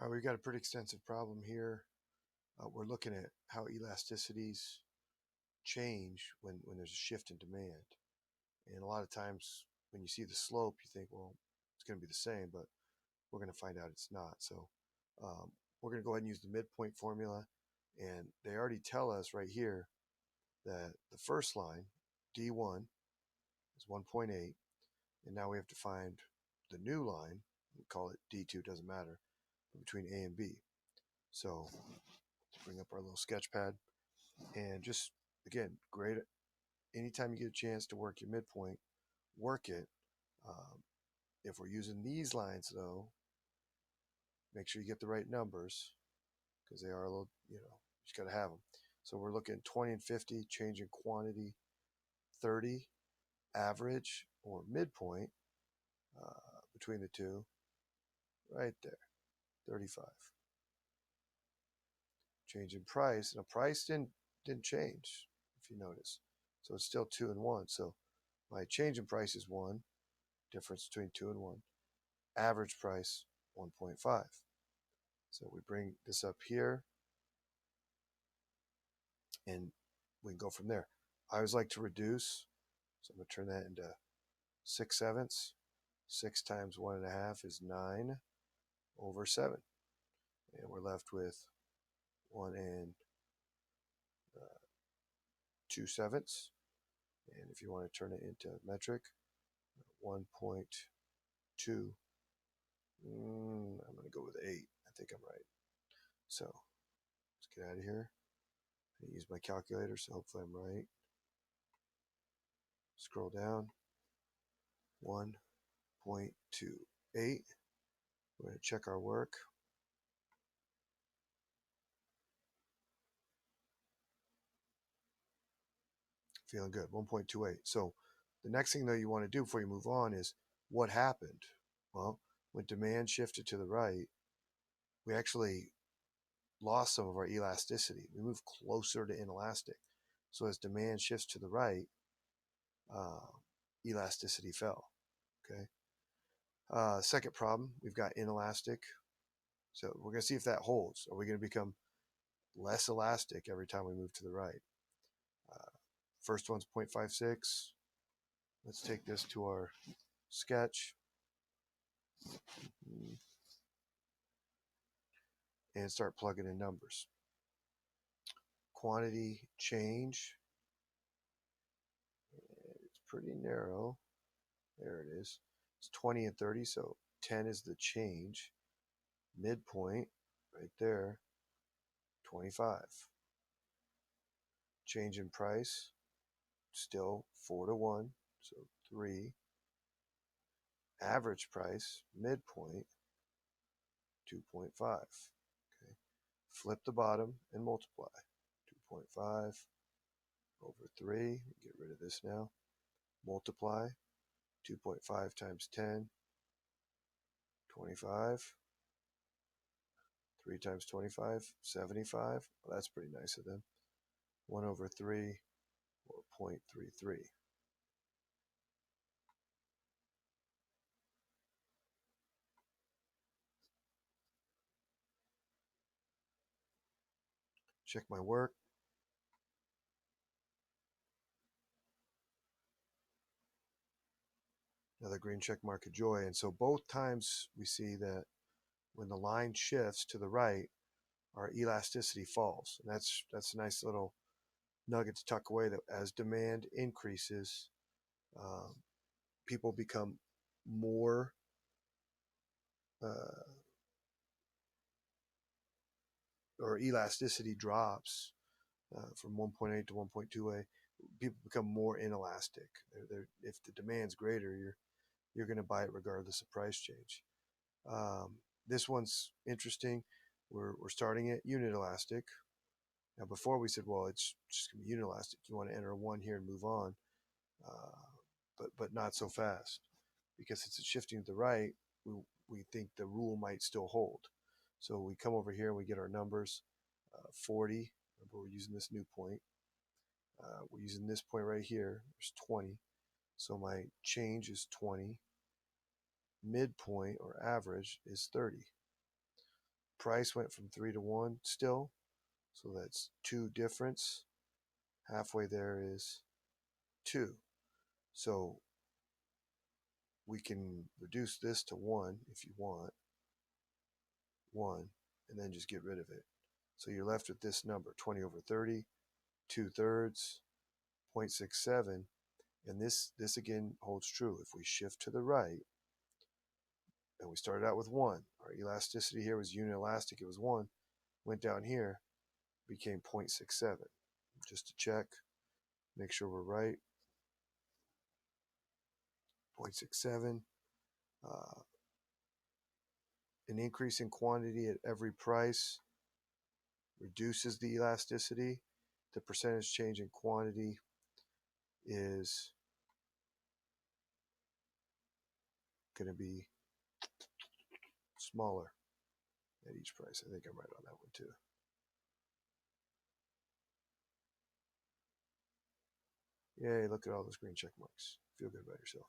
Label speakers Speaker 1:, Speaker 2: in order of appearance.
Speaker 1: All right, we've got a pretty extensive problem here. We're looking at how elasticities change when there's a shift in demand. And a lot of times when you see the slope, you think, well, it's going to be the same, but we're going to find out it's not. So we're going to go ahead and use the midpoint formula. And they already tell us right here that the first line, D1, is 1.8. And now we have to find the new line. We call it D2, doesn't matter, between A and B. So let's bring up our little sketch pad. And just, again, great. Anytime you get a chance to work your midpoint, work it. If we're using these lines, though, make sure you get the right numbers because they are a little, you just got to have them. So we're looking at 20 and 50, change in quantity, 30, average or midpoint between the two, right there, 35. Change in price, and the price didn't change, if you notice. So it's still 2 and 1. So my change in price is 1, difference between 2 and 1. Average price 1.5. So we bring this up here and we can go from there. I always like to reduce, so I'm going to turn that into 6/7. 6 times 1.5 is 9 over 7. And we're left with 1 and 2/7. And if you want to turn it into metric, 1.2. I'm going to go with 8. I think I'm right. So let's get out of here. I use my calculator, so hopefully I'm right. Scroll down. 1.28. We're going to check our work. Feeling good. 1.28. So the next thing, though, you want to do before you move on is what happened? Well, when demand shifted to the right, we actually lost some of our elasticity. We moved closer to inelastic. So as demand shifts to the right, elasticity fell. Okay. Second problem, we've got inelastic. So we're going to see if that holds. Are we going to become less elastic every time we move to the right? First one's 0.56. Let's take this to our sketch and start plugging in numbers. Quantity change. It's pretty narrow. There it is. It's 20 and 30, so 10 is the change. Midpoint, right there, 25. Change in price, still 4 to 1, so 3. Average price, midpoint, 2.5. Okay. Flip the bottom and multiply. 2.5 over 3. Get rid of this now. Multiply. 2.5 times 10, 25. 3 times 25, 75. Well, that's pretty nice of them. 1 over 3, or 0.33. Check my work. Another green check mark of joy. And so both times we see that when the line shifts to the right, our elasticity falls. And that's a nice little nugget to tuck away, that as demand increases, people become more or elasticity drops from 1.8 to 1.2a. People become more inelastic. If the demand's greater, you're going to buy it regardless of price change. This one's interesting. We're starting at unit elastic. Now, before we said, well, it's just going to be unit elastic. You want to enter a 1 here and move on, but not so fast, because it's shifting to the right. We think the rule might still hold. So we come over here and we get our numbers. 40. Remember, we're using this new point. We're using this point right here. There's 20. So my change is 20. Midpoint or average is 30. price went from 3 to 1 still. So that's 2 difference. Halfway there is 2. So we can reduce this to 1 if you want. 1, and then just get rid of it. So you're left with this number, 20 over 30, 2/3, 0.67. And this again holds true. If we shift to the right, and we started out with 1, our elasticity here was unilastic, it was 1, went down here, became 0.67. Just to check, make sure we're right. 0.67. An increase in quantity at every price reduces the elasticity. The percentage change in quantity is going to be smaller at each price. I think I'm right on that one too. Yay, look at all those green check marks. Feel good about yourself.